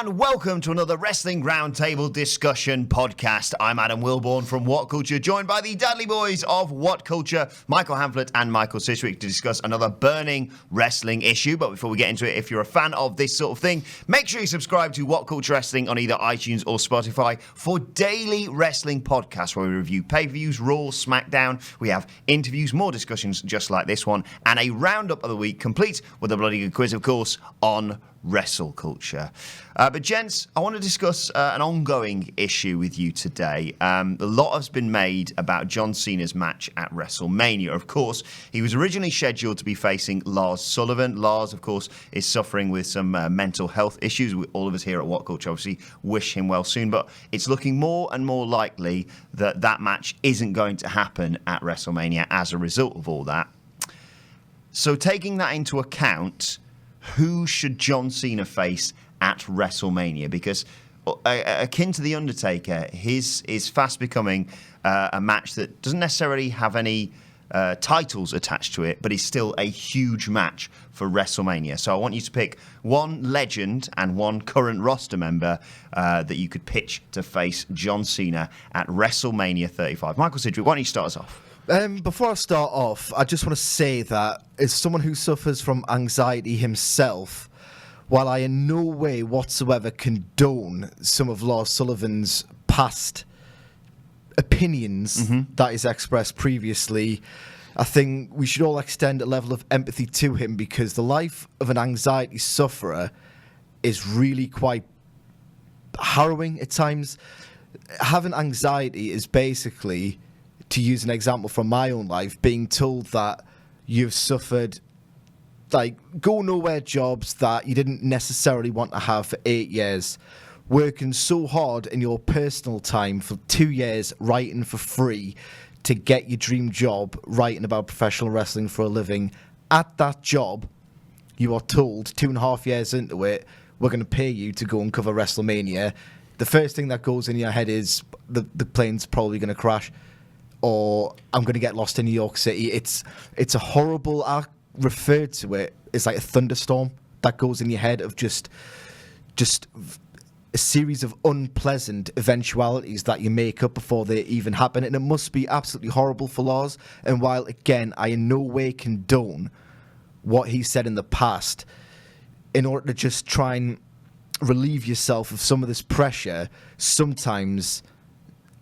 and welcome to another Wrestling Roundtable discussion podcast. I'm Adam Wilbourn from WhatCulture, joined by the Dudley boys of WhatCulture, Michael Hamflett and Michael Siswick, to discuss another burning wrestling issue. But before we get into it, if you're a fan of this sort of thing, make sure you subscribe to WhatCulture Wrestling on either iTunes or Spotify for daily wrestling podcasts where we review pay-per-views, Raw, SmackDown. We have interviews, more discussions just like this one, and a roundup of the week, complete with a bloody good quiz, of course, on WrestleCulture. But gents, I want to discuss an ongoing issue with you today. A lot has been made about John Cena's match at WrestleMania. Of course, he was originally scheduled to be facing Lars Sullivan. Lars, of course, is suffering with some mental health issues. All of us here at WhatCulture obviously wish him well soon, but it's looking more and more likely that that match isn't going to happen at WrestleMania as a result of all that. So taking that into account, who should John Cena face at WrestleMania? Because akin to The Undertaker, his is fast becoming a match that doesn't necessarily have any titles attached to it, but is still a huge match for WrestleMania. So I want you to pick one legend and one current roster member that you could pitch to face John Cena at WrestleMania 35. Michael Sidgwick, why don't you start us off? Before I start off, I just want to say that as someone who suffers from anxiety himself, while I in no way whatsoever condone some of Lars Sullivan's past opinions that he's expressed previously, I think we should all extend a level of empathy to him, because the life of an anxiety sufferer is really quite harrowing at times. Having anxiety is basically, to use an example from my own life, being told that you've suffered go nowhere jobs that you didn't necessarily want to have for 8 years, working so hard in your personal time for 2 years, writing for free to get your dream job, writing about professional wrestling for a living. At that job, you are told 2.5 years into it, we're going to pay you to go and cover WrestleMania. The first thing that goes in your head is the plane's probably going to crash, or I'm going to get lost in New York City. It's a horrible, I refer to it as like a thunderstorm that goes in your head of just a series of unpleasant eventualities that you make up before they even happen. And it must be absolutely horrible for Lars. And while, again, I in no way condone what he said in the past, in order to just try and relieve yourself of some of this pressure, sometimes,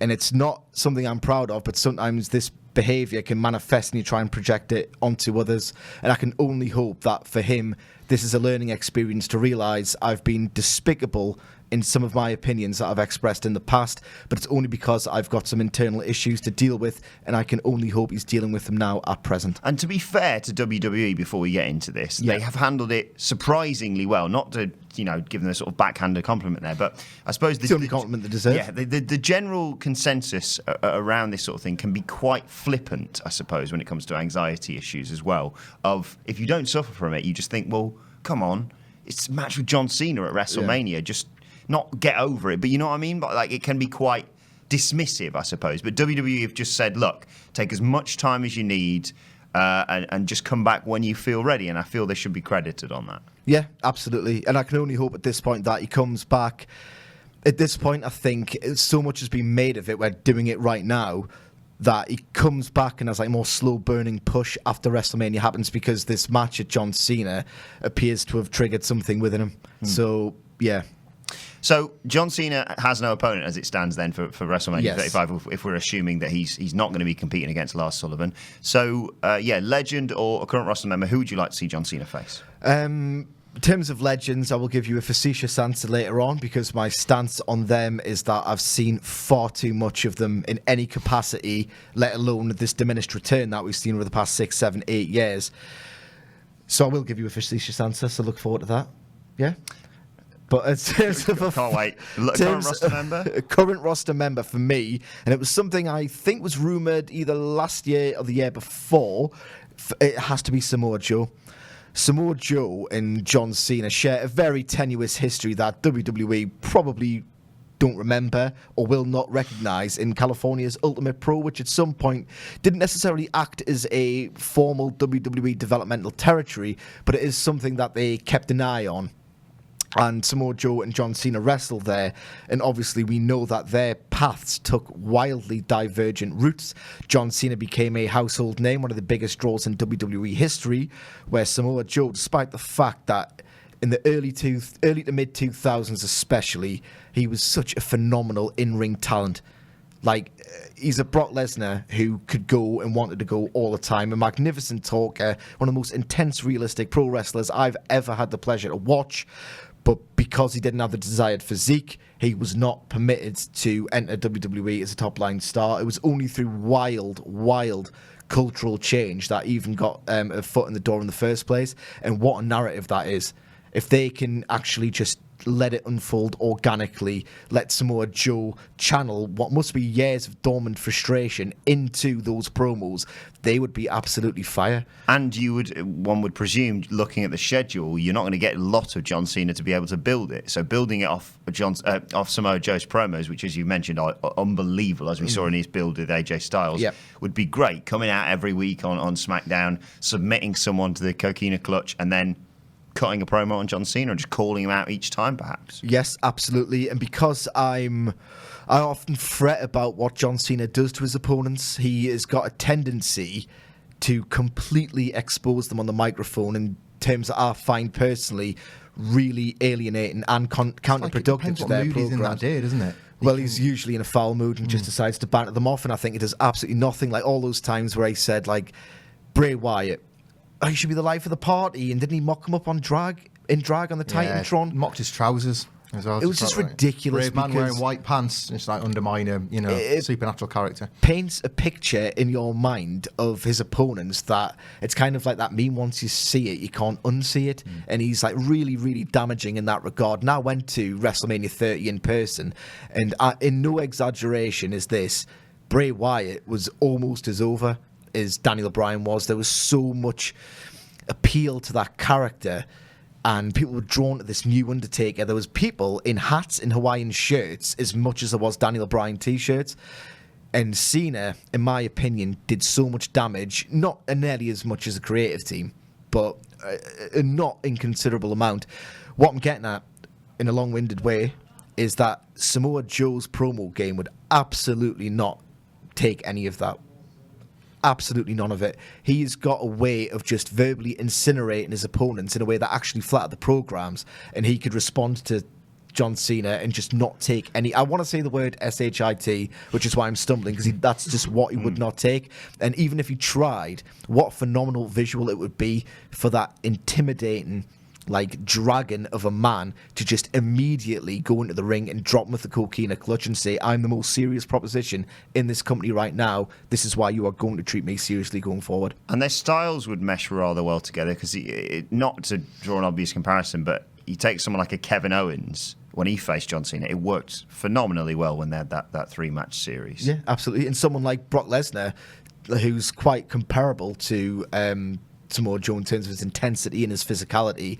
and it's not something I'm proud of, but sometimes this behaviour can manifest and you try and project it onto others. And I can only hope that for him, this is a learning experience to realise I've been despicable in some of my opinions that I've expressed in the past, but it's only because I've got some internal issues to deal with, and I can only hope he's dealing with them now at present. And to be fair to WWE, before we get into this, they have handled it surprisingly well. Not to, give them a sort of backhanded compliment there, but I suppose the only compliment they deserve. Yeah, the general consensus around this sort of thing can be quite flippant, I suppose, when it comes to anxiety issues as well. Of if you don't suffer from it, you just think, well, come on, it's a match with John Cena at WrestleMania. Just not get over it, but you know what I mean? But it can be quite dismissive, I suppose. But WWE have just said, look, take as much time as you need and just come back when you feel ready. And I feel they should be credited on that. Yeah, absolutely. And I can only hope at this point that he comes back. At this point, I think so much has been made of it. We're doing it right now, that he comes back and has a more slow-burning push after WrestleMania happens, because this match at John Cena appears to have triggered something within him. So, yeah. So John Cena has no opponent as it stands then for WrestleMania 35, if we're assuming that he's not going to be competing against Lars Sullivan. So, legend or a current roster member, who would you like to see John Cena face? In terms of legends, I will give you a facetious answer later on, because my stance on them is that I've seen far too much of them in any capacity, let alone this diminished return that we've seen over the past 6, 7, 8 years. So I will give you a facetious answer, so look forward to that. Yeah? But in terms of can't wait. Current roster member? A current roster member for me, and it was something I think was rumoured either last year or the year before, it has to be Samoa Joe. Samoa Joe and John Cena share a very tenuous history that WWE probably don't remember or will not recognise in California's Ultimate Pro, which at some point didn't necessarily act as a formal WWE developmental territory, but it is something that they kept an eye on. And Samoa Joe and John Cena wrestled there, and obviously we know that their paths took wildly divergent routes. John Cena became a household name, one of the biggest draws in WWE history, where Samoa Joe, despite the fact that in the early to mid 2000s especially, he was such a phenomenal in-ring talent. Like, he's a Brock Lesnar who could go and wanted to go all the time, a magnificent talker, one of the most intense, realistic pro wrestlers I've ever had the pleasure to watch. But because he didn't have the desired physique, he was not permitted to enter WWE as a top-line star. It was only through wild cultural change that even got a foot in the door in the first place. And what a narrative that is. If they can actually just let it unfold organically, let Samoa Joe channel what must be years of dormant frustration into those promos, they would be absolutely fire. And one would presume, looking at the schedule, you're not going to get a lot of John Cena to be able to build it. So building it off Samoa Joe's promos, which, as you mentioned, are unbelievable, as we saw in his build with AJ Styles, would be great. Coming out every week on SmackDown, submitting someone to the coquina clutch, and then cutting a promo on John Cena and just calling him out each time, perhaps. Yes, absolutely. And because I often fret about what John Cena does to his opponents, he has got a tendency to completely expose them on the microphone in terms that I find personally really alienating and counterproductive to their mood he's in that day, doesn't it? Well, he's usually in a foul mood and just decides to banter them off, and I think it does absolutely nothing. Like all those times where he said, like, Bray Wyatt, he should be the life of the party, and didn't he mock him up on drag on the Titantron? Mocked his trousers as well. It was just ridiculous. Brave man wearing white pants, just like undermine a supernatural character. Paints a picture in your mind of his opponents that it's kind of like that meme, once you see it, you can't unsee it. And he's like really, really damaging in that regard. And I went to WrestleMania 30 in person, and in no exaggeration is this, Bray Wyatt was almost as over as Daniel Bryan was. There was so much appeal to that character, and people were drawn to this new Undertaker. There was people in hats in Hawaiian shirts as much as there was Daniel Bryan t-shirts. And Cena, in my opinion, did so much damage, not nearly as much as a creative team, but a not inconsiderable amount. What I'm getting at, in a long-winded way, is that Samoa Joe's promo game would absolutely not take any of that. Absolutely none of it. He's got a way of just verbally incinerating his opponents in a way that actually flattered the programs, and he could respond to John Cena and just not take any. I want to say the word SHIT, which is why I'm stumbling, because that's just what he would not take. And even if he tried, what a phenomenal visual it would be for that intimidating, like, dragon of a man to just immediately go into the ring and drop him with the coquina clutch and say, I'm the most serious proposition in this company right now. This is why you are going to treat me seriously going forward. And their styles would mesh rather well together, because not to draw an obvious comparison, but you take someone like a Kevin Owens, when he faced John Cena, it worked phenomenally well when they had that three-match series. Yeah, absolutely. And someone like Brock Lesnar, who's quite comparable to Samoa Joe in terms of his intensity and his physicality.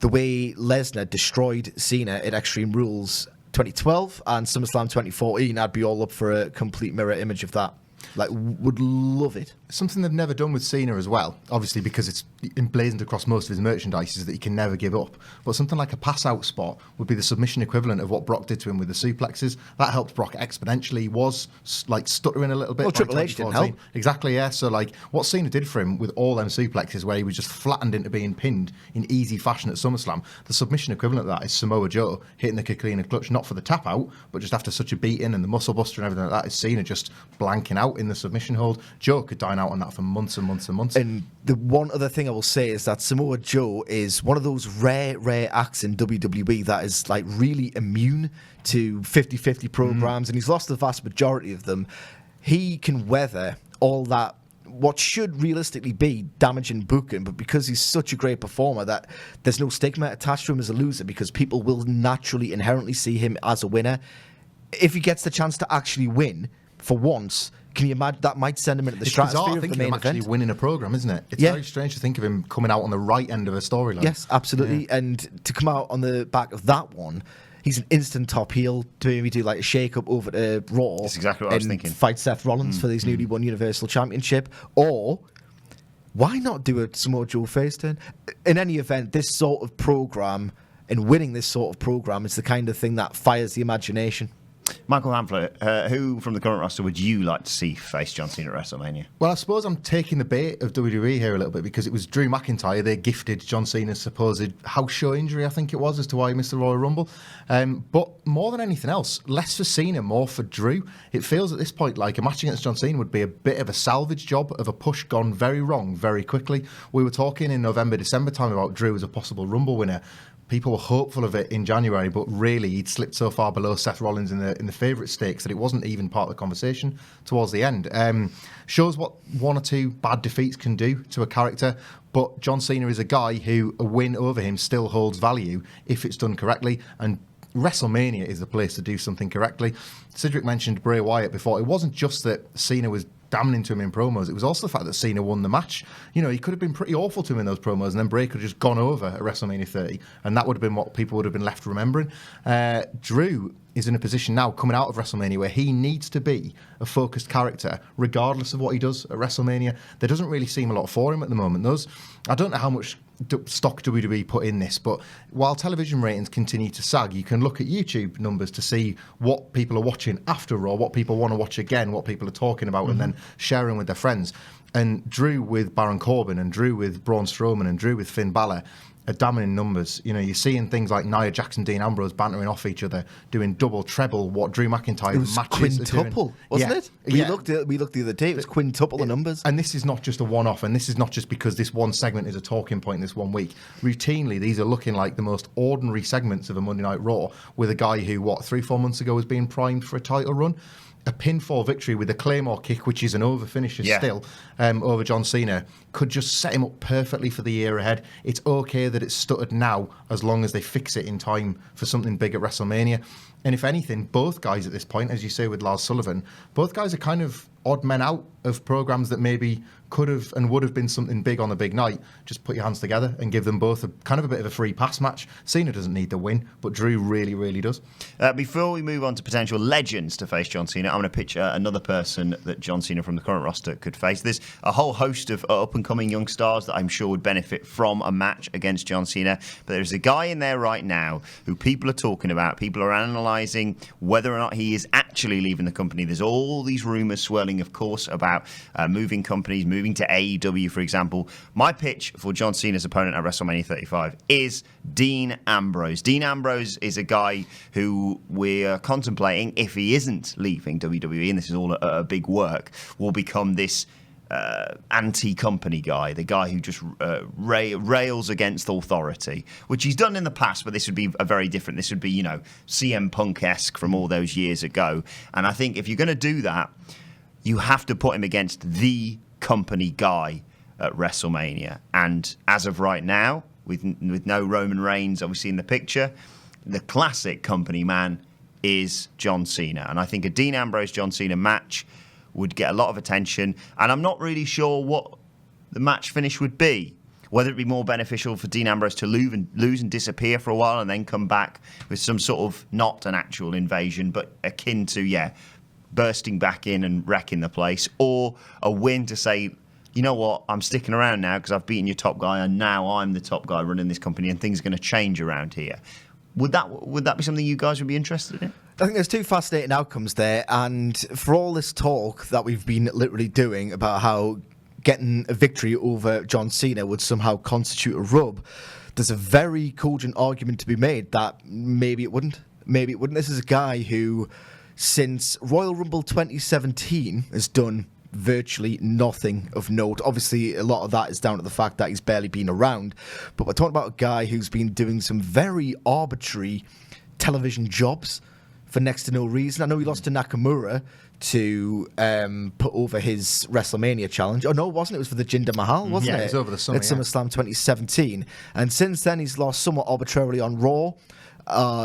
The way Lesnar destroyed Cena at Extreme Rules 2012 and SummerSlam 2014, I'd be all up for a complete mirror image of that. Like, would love it. Something they've never done with Cena as well, obviously because it's emblazoned across most of his merchandise, is that he can never give up. But something like a pass-out spot would be the submission equivalent of what Brock did to him with the suplexes. That helped Brock exponentially. He was, like, stuttering a little bit. Well, Triple H didn't help. Exactly, yeah. So, like, what Cena did for him with all them suplexes, where he was just flattened into being pinned in easy fashion at SummerSlam, the submission equivalent of that is Samoa Joe hitting the coquina clutch, not for the tap-out, but just after such a beating and the muscle buster and everything like that, is Cena just blanking out in the submission hold. Joe could dine out on that for months and months and months. And the one other thing I will say is that Samoa Joe is one of those rare acts in WWE that is, like, really immune to 50-50 programs, and he's lost the vast majority of them. He can weather all that, what should realistically be damaging booking, but because he's such a great performer that there's no stigma attached to him as a loser, because people will naturally inherently see him as a winner. If he gets the chance to actually win for once, can you imagine that might send him into the stratosphere of the main event? Actually winning a program, isn't it? It's very strange to think of him coming out on the right end of a storyline. Yes, absolutely. Yeah. And to come out on the back of that one, he's an instant top heel to maybe do like a shake-up over to Raw. That's exactly what I was thinking. Fight Seth Rollins for his newly won Universal Championship. Or why not do a Samoa Joe face turn? In any event, this sort of program and winning this sort of program is the kind of thing that fires the imagination. Michael Hamflett, who from the current roster would you like to see face John Cena at WrestleMania? Well, I suppose I'm taking the bait of WWE here a little bit because it was Drew McIntyre. They gifted John Cena's supposed house show injury, I think it was, as to why he missed the Royal Rumble. But more than anything else, less for Cena, more for Drew. It feels at this point like a match against John Cena would be a bit of a salvage job of a push gone very wrong very quickly. We were talking in November, December time about Drew as a possible Rumble winner. People were hopeful of it in January, but really he'd slipped so far below Seth Rollins in the favourite stakes that it wasn't even part of the conversation towards the end. Shows what one or two bad defeats can do to a character, but John Cena is a guy who a win over him still holds value if it's done correctly, and WrestleMania is the place to do something correctly. Cedric mentioned Bray Wyatt before. It wasn't just that Cena was damning into him in promos. It was also the fact that Cena won the match. You know, he could have been pretty awful to him in those promos, and then Bray could have just gone over at WrestleMania 30, and that would have been what people would have been left remembering. Drew is in a position now coming out of WrestleMania where he needs to be a focused character regardless of what he does at WrestleMania. There doesn't really seem a lot for him at the moment. I don't know how much stock WWE put in this, but while television ratings continue to sag, you can look at YouTube numbers to see what people are watching after Raw, what people want to watch again, what people are talking about, and then sharing with their friends. And Drew with Baron Corbin, and Drew with Braun Strowman, and Drew with Finn Balor are damning in numbers. You know, you're seeing things like Nia Jax and Dean Ambrose bantering off each other, doing double, treble what Drew McIntyre It was matches quintuple, wasn't it? We looked the other day. It was quintuple the numbers. And this is not just a one-off, and this is not just because this one segment is a talking point this 1 week. Routinely, these are looking like the most ordinary segments of a Monday Night Raw with a guy who, 3-4 months ago was being primed for a title run. A pinfall victory with a Claymore kick, which is an over finisher still, over John Cena, could just set him up perfectly for the year ahead. It's okay that it's stuttered now, as long as they fix it in time for something big at WrestleMania. And if anything, both guys at this point, as you say with Lars Sullivan, both guys are kind of odd men out of programs that maybe could have and would have been something big on a big night. Just put your hands together and give them both a kind of a bit of a free pass match. Cena doesn't need the win, but Drew really, really does. Before we move on to potential legends to face John Cena, I'm going to pitch another person that John Cena from the current roster could face. There's a whole host of up-and-coming young stars that I'm sure would benefit from a match against John Cena, but there's a guy in there right now who people are talking about. People are analysing whether or not he is actually leaving the company. There's all these rumours swirling, of course, about moving companies, moving to AEW, for example. My pitch for John Cena's opponent at WrestleMania 35 is Dean Ambrose. Dean Ambrose is a guy who we're contemplating, if he isn't leaving WWE, and this is all a big work, will become this anti-company guy, the guy who just rails against authority, which he's done in the past, but this would be a very different. This would be, CM Punk-esque from all those years ago. And I think if you're going to do that, you have to put him against the company guy at WrestleMania. And as of right now, with no Roman Reigns obviously in the picture, the classic company man is John Cena. And I think a Dean Ambrose-John Cena match would get a lot of attention. And I'm not really sure what the match finish would be. Whether it be more beneficial for Dean Ambrose to lose and disappear for a while and then come back with some sort of, not an actual invasion, but akin to, bursting back in and wrecking the place, or a win to say, you know what, I'm sticking around now because I've beaten your top guy and now I'm the top guy running this company and things are going to change around here. Would that be something you guys would be interested in? I think there's two fascinating outcomes there, and for all this talk that we've been literally doing about how getting a victory over John Cena would somehow constitute a rub, there's a very cogent argument to be made that maybe it wouldn't. Maybe it wouldn't. This is a guy who, since Royal Rumble 2017, has done virtually nothing of note. Obviously, a lot of that is down to the fact that he's barely been around, but we're talking about a guy who's been doing some very arbitrary television jobs for next to no reason. I know he lost to Nakamura to put over his WrestleMania challenge. Oh, no, it wasn't. It was for the Jinder Mahal, wasn't it? Yeah, it was over the summer. At SummerSlam 2017. And since then, he's lost somewhat arbitrarily on Raw.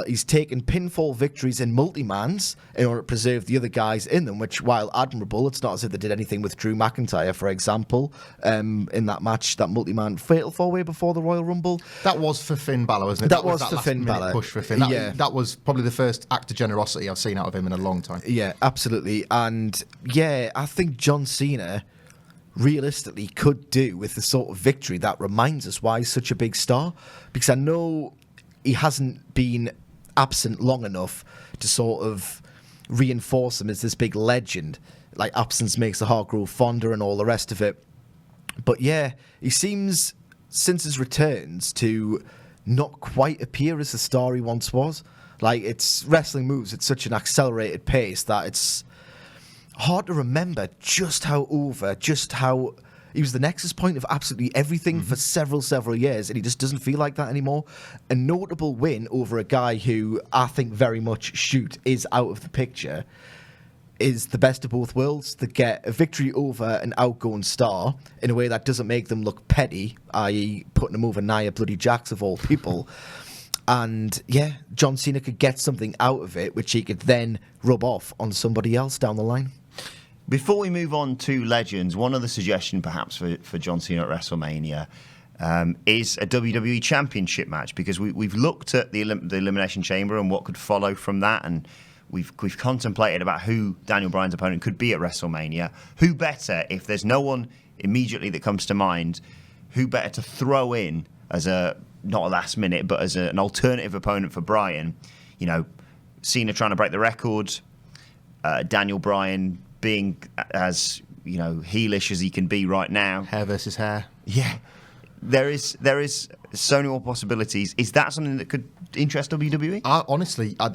He's taken pinfall victories in multi-mans in order to preserve the other guys in them, which, while admirable, it's not as if they did anything with Drew McIntyre, for example, in that match, that multi-man fatal four-way before the Royal Rumble. That was for Finn Balor, wasn't it? That was for Finn Balor. Push for Finn. That was probably the first act of generosity I've seen out of him in a long time. Yeah, absolutely. And I think John Cena realistically could do with the sort of victory that reminds us why he's such a big star. Because I know he hasn't been absent long enough to sort of reinforce him as this big legend. Like, absence makes the heart grow fonder and all the rest of it. But yeah, he seems, since his returns, to not quite appear as the star he once was. Like, it's wrestling moves at such an accelerated pace that it's hard to remember just how he was the nexus point of absolutely everything for several years, and he just doesn't feel like that anymore. A notable win over a guy who I think very much is out of the picture is the best of both worlds, to get a victory over an outgoing star in a way that doesn't make them look petty, i.e. putting him over Nia bloody Jax of all people. And yeah, John Cena could get something out of it which he could then rub off on somebody else down the line. Before we move on to Legends, one other suggestion perhaps for John Cena at WrestleMania is a WWE Championship match, because we've looked at the Elimination Chamber and what could follow from that, and we've contemplated about who Daniel Bryan's opponent could be at WrestleMania. Who better, if there's no one immediately that comes to mind, who better to throw in as not a last minute, but as an alternative opponent for Bryan? You know, Cena trying to break the record, Daniel Bryan being as, you know, heelish as he can be right now. Hair versus hair. Yeah. There is so many more possibilities. Is that something that could interest WWE? Honestly, I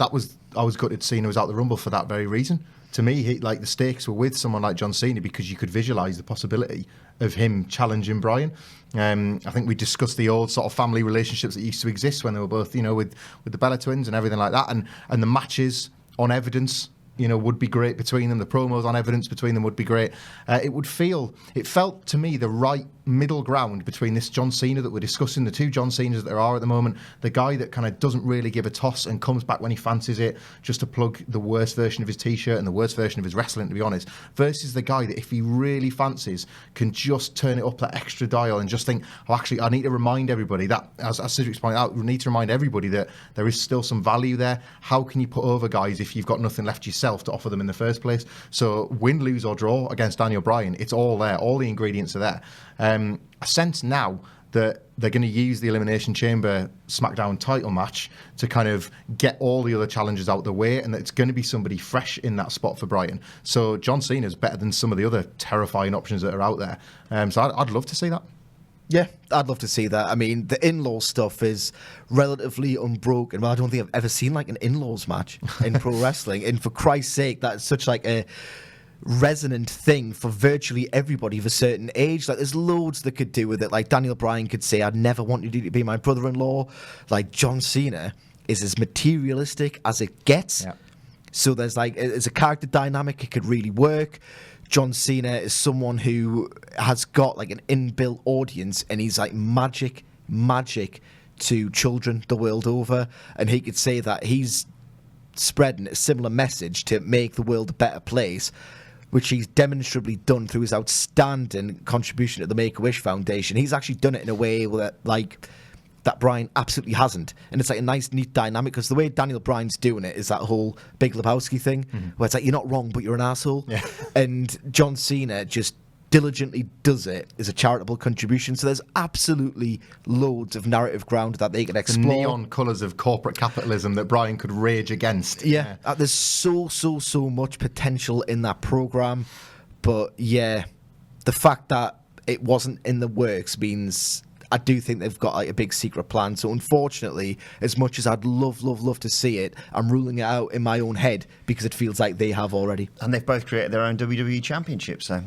was gutted Cena was out the Rumble for that very reason. To me, the stakes were with someone like John Cena, because you could visualise the possibility of him challenging Bryan. I think we discussed the old sort of family relationships that used to exist when they were both, you know, with the Bella twins and everything like that, and the matches on evidence, you know, would be great between them. The promos on evidence between them would be great. It felt to me the right middle ground between this John Cena that we're discussing, the two John Cenas that there are at the moment, the guy that kind of doesn't really give a toss and comes back when he fancies it just to plug the worst version of his t-shirt and the worst version of his wrestling, to be honest, versus the guy that if he really fancies can just turn it up that extra dial and just think, oh, actually, I need to remind everybody that, as Cedric's pointed out, we need to remind everybody that there is still some value there. How can you put over guys if you've got nothing left yourself to offer them in the first place? So win, lose or draw against Daniel Bryan, it's all there. All the ingredients are there. I sense now that they're going to use the Elimination Chamber SmackDown title match to kind of get all the other challenges out the way, and that it's going to be somebody fresh in that spot for Bryan. So John Cena is better than some of the other terrifying options that are out there. So I'd love to see that. Yeah, I'd love to see that. I mean, the in-law stuff is relatively unbroken. Well, I don't think I've ever seen like an in-laws match in pro wrestling. And for Christ's sake, that's such like a resonant thing for virtually everybody of a certain age. Like, there's loads that could do with it. Like, Daniel Bryan could say, I'd never want you to be my brother-in-law. Like, John Cena is as materialistic as it gets. Yeah. So there's a character dynamic, it could really work. John Cena is someone who has got like an inbuilt audience, and he's like magic to children the world over, and he could say that he's spreading a similar message to make the world a better place, which he's demonstrably done through his outstanding contribution to the Make-A-Wish Foundation. He's actually done it in a way that Bryan absolutely hasn't. And it's like a nice, neat dynamic, because the way Daniel Bryan's doing it is that whole Big Lebowski thing, where it's like, you're not wrong, but you're an asshole. Yeah. And John Cena just diligently does it as a charitable contribution. So there's absolutely loads of narrative ground that they can explore. The neon colours of corporate capitalism that Bryan could rage against. Yeah. There's so much potential in that programme. But yeah, the fact that it wasn't in the works means I do think they've got like a big secret plan. So unfortunately, as much as I'd love to see it, I'm ruling it out in my own head, because it feels like they have already. And they've both created their own WWE Championship. So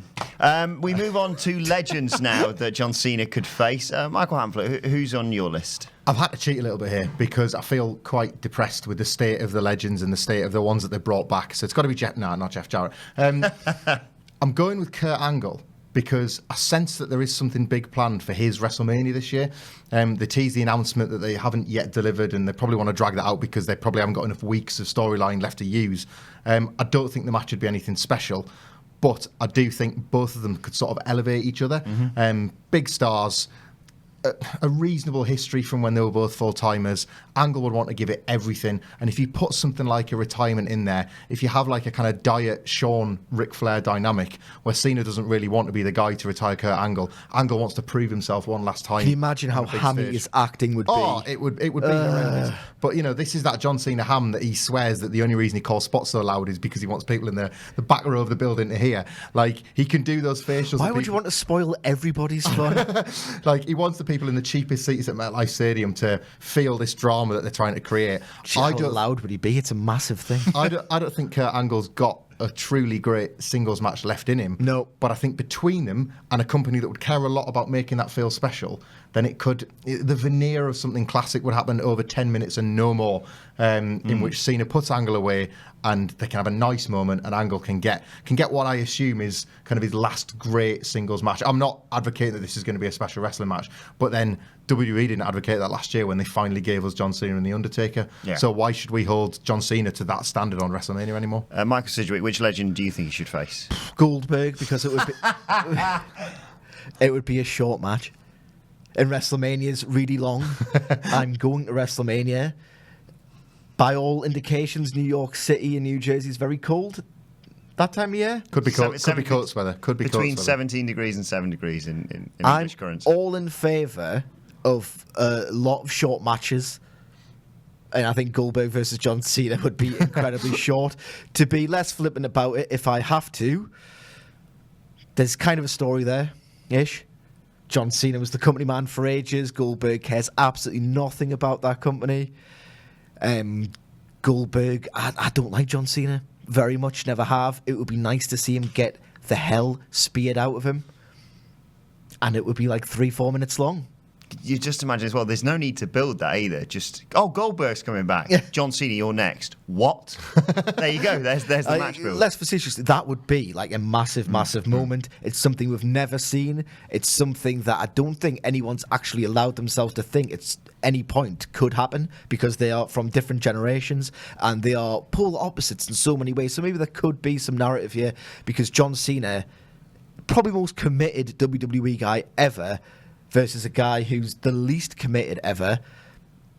we move on to legends now that John Cena could face. Michael Hamflett, who's on your list? I've had to cheat a little bit here, because I feel quite depressed with the state of the legends and the state of the ones that they brought back. So it's got to be not Jeff Jarrett. I'm going with Kurt Angle, because I sense that there is something big planned for his WrestleMania this year. They teased the announcement that they haven't yet delivered, and they probably want to drag that out because they probably haven't got enough weeks of storyline left to use. I don't think the match would be anything special, but I do think both of them could sort of elevate each other. Big stars. a reasonable history from when they were both full-timers. Angle would want to give it everything. And if you put something like a retirement in there, if you have like a kind of diet Shawn Ric Flair dynamic where Cena doesn't really want to be the guy to retire Kurt Angle wants to prove himself one last time. Can you imagine how hammy his acting would be? Oh, it would be horrendous. But, this is that John Cena ham that he swears that the only reason he calls spots so loud is because he wants people in the back row of the building to hear. Like, he can do those facials. Why would you want to spoil everybody's fun? Like, he wants the people in the cheapest seats at MetLife Stadium to feel this drama that they're trying to create. How loud would he be? It's a massive thing. I don't think Kurt Angle's got a truly great singles match left in him. No. But I think between them and a company that would care a lot about making that feel special, then the veneer of something classic would happen over 10 minutes and no more, in which Cena puts Angle away and they can have a nice moment and Angle can get what I assume is kind of his last great singles match. I'm not advocating that this is going to be a special wrestling match, but then WWE didn't advocate that last year when they finally gave us John Cena and The Undertaker. Yeah. So why should we hold John Cena to that standard on WrestleMania anymore? Michael Sidgwick, which legend do you think he should face? Goldberg, because it would be it would be a short match. And WrestleMania's really long. I'm going to WrestleMania. By all indications, New York City and New Jersey is very cold that time of year. Could be cold. Could be cold weather. Could be between cold 17 degrees and 7 degrees in English currency. I'm all in favour of a lot of short matches. And I think Goldberg versus John Cena would be incredibly short. To be less flippant about it, if I have to, there's kind of a story there-ish. John Cena was the company man for ages. Goldberg cares absolutely nothing about that company. Goldberg, I don't like John Cena very much, never have. It would be nice to see him get the hell speared out of him. And it would be like 3-4 minutes long. You just imagine as well, there's no need to build that either. Just, Goldberg's coming back. Yeah. John Cena, you're next. What? There you go. There's the match build. Less facetiously, that would be like a massive moment. It's something we've never seen. It's something that I don't think anyone's actually allowed themselves to think it's any point could happen because they are from different generations and they are polar opposites in so many ways. So maybe there could be some narrative here because John Cena, probably most committed WWE guy ever, versus a guy who's the least committed ever.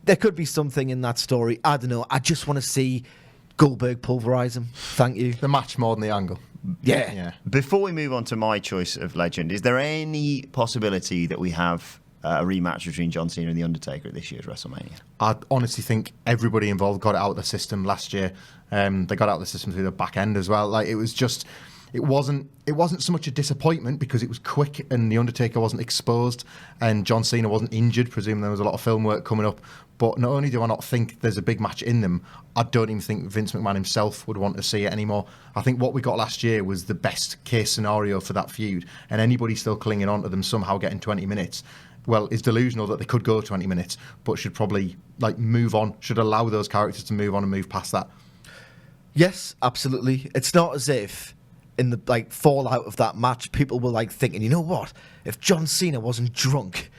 There could be something in that story. I don't know. I just want to see Goldberg pulverise him. Thank you. The match more than the angle. Yeah. Before we move on to my choice of legend, is there any possibility that we have a rematch between John Cena and The Undertaker at this year's WrestleMania? I honestly think everybody involved got it out of the system last year. They got out of the system through the back end as well. Like, it was just... It wasn't so much a disappointment because it was quick and The Undertaker wasn't exposed and John Cena wasn't injured. Presumably there was a lot of film work coming up. But not only do I not think there's a big match in them, I don't even think Vince McMahon himself would want to see it anymore. I think what we got last year was the best case scenario for that feud. And anybody still clinging on to them somehow getting 20 minutes, well, is delusional that they could go 20 minutes, but should probably move on, should allow those characters to move on and move past that. Yes, absolutely. It's not as if in the fallout of that match, people were thinking, you know what? If John Cena wasn't drunk,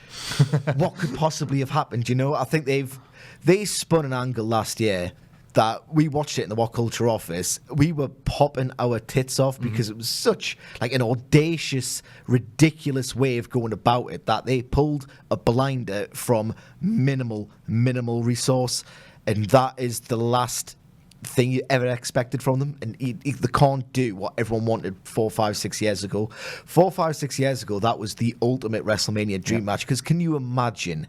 what could possibly have happened? I think they spun an angle last year that we watched it in the WhatCulture office. We were popping our tits off because it was such an audacious, ridiculous way of going about it that they pulled a blinder from minimal resource, and that is the last thing you ever expected from them, and they can't do what everyone wanted 4, 5, 6 years ago. 4, 5, 6 years ago, that was the ultimate WrestleMania dream match. Because can you imagine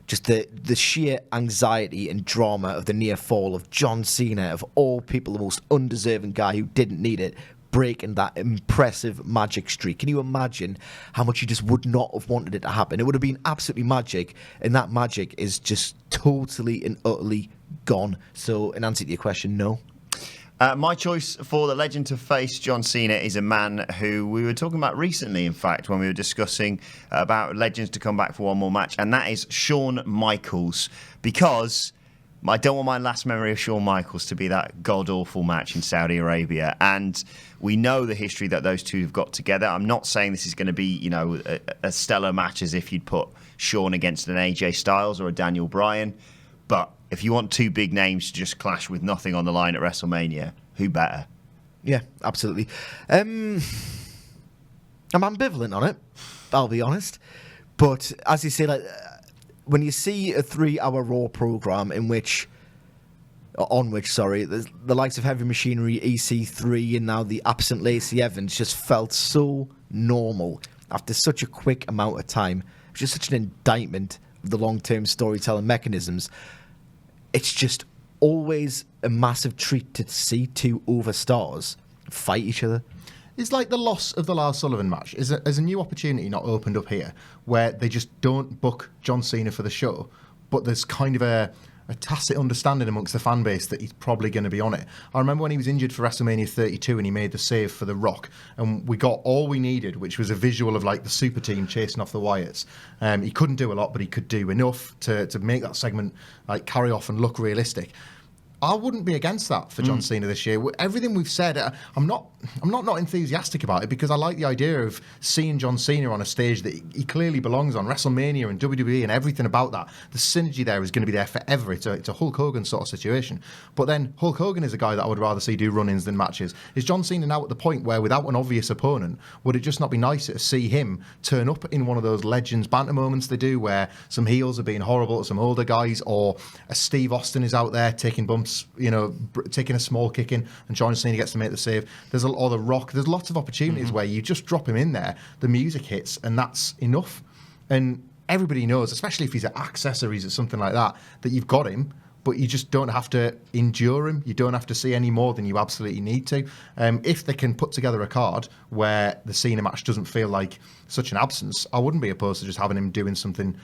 just the sheer anxiety and drama of the near fall of John Cena, of all people, the most undeserving guy who didn't need it, breaking that impressive magic streak? Can you imagine how much you just would not have wanted it to happen? It would have been absolutely magic, and that magic is just totally and utterly gone. So, in answer to your question, no. My choice for the legend to face John Cena is a man who we were talking about recently, in fact, when we were discussing about legends to come back for one more match, and that is Shawn Michaels, because I don't want my last memory of Shawn Michaels to be that god-awful match in Saudi Arabia, and we know the history that those two have got together. I'm not saying this is going to be, a stellar match as if you'd put Shawn against an AJ Styles or a Daniel Bryan, but if you want two big names to just clash with nothing on the line at WrestleMania, who better? Yeah, absolutely. I'm ambivalent on it, I'll be honest, But as you say, like when you see a 3-hour Raw program the likes of Heavy Machinery, EC3, and now the absent Lacey Evans just felt so normal after such a quick amount of time. It's just such an indictment of the long-term storytelling mechanisms. It's just always a massive treat to see two overstars fight each other. It's like the loss of the Lars Sullivan match. Is a new opportunity not opened up here where they just don't book John Cena for the show, but there's kind of a tacit understanding amongst the fan base that he's probably going to be on it. I remember when he was injured for WrestleMania 32 and he made the save for The Rock, and we got all we needed, which was a visual of like the super team chasing off the Wyatts. He couldn't do a lot, but he could do enough to make that segment like carry off and look realistic. I wouldn't be against that for John Cena this year. Everything we've said, I'm not enthusiastic about it because I like the idea of seeing John Cena on a stage that he clearly belongs on, WrestleMania and WWE and everything about that. The synergy there is going to be there forever. It's a Hulk Hogan sort of situation. But then Hulk Hogan is a guy that I would rather see do run-ins than matches. Is John Cena now at the point where, without an obvious opponent, would it just not be nicer to see him turn up in one of those Legends banter moments they do where some heels are being horrible to some older guys, or a Steve Austin is out there taking bumps, taking a small kick in, and John Cena gets to make the save. Or The Rock. There's lots of opportunities where you just drop him in there, the music hits, and that's enough. And everybody knows, especially if he's at accessories or something like that, that you've got him, but you just don't have to endure him. You don't have to see any more than you absolutely need to. If they can put together a card where the Cena match doesn't feel like such an absence, I wouldn't be opposed to just having him doing something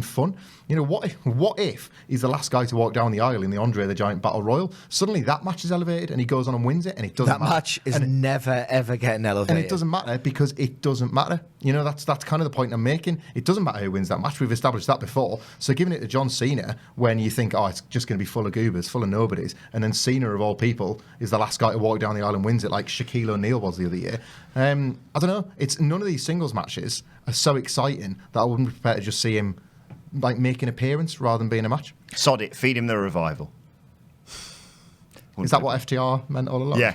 fun. What if he's the last guy to walk down the aisle in the Andre the Giant Battle Royal? Suddenly that match is elevated and he goes on and wins it, and it doesn't matter. That match is never ever getting elevated. And it doesn't matter because it doesn't matter. That's kind of the point I'm making. It doesn't matter who wins that match. We've established that before. So giving it to John Cena when you think, oh, it's just going to be full of goobers, full of nobodies, and then Cena of all people is the last guy to walk down the aisle and wins it, like Shaquille O'Neal was the other year. I don't know. It's none of these singles matches are so exciting that I wouldn't be prepared to just see him like make an appearance rather than being a match. Sod it. Feed him the revival. Is that what FTR meant all along? Yeah.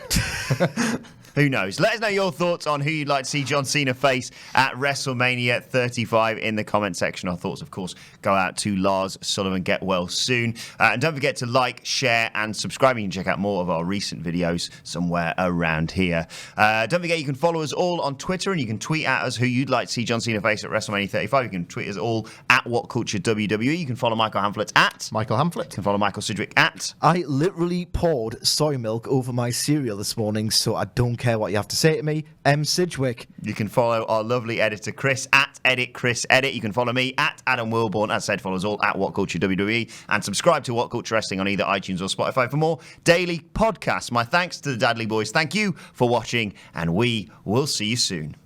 Who knows? Let us know your thoughts on who you'd like to see John Cena face at WrestleMania 35 in the comment section. Our thoughts, of course, go out to Lars Sullivan. Get well soon. And don't forget to like, share, and subscribe. You can check out more of our recent videos somewhere around here. Don't forget you can follow us all on Twitter, and you can tweet at us who you'd like to see John Cena face at WrestleMania 35. You can tweet us all at WhatCulture WWE. You can follow Michael Hamflett at Michael Hamflett. You can follow Michael Sidgwick at I literally poured soy milk over my cereal this morning, so I don't care what you have to say to me. M. Sidgwick. You can follow our lovely editor Chris at @ChrisEdit. You can follow me at Adam Wilbourn. As said, follow us all at WhatCulture WWE, and subscribe to WhatCulture Wrestling on either iTunes or Spotify for more daily podcasts. My thanks to the Dudley Boys. Thank you for watching, and we will see you soon.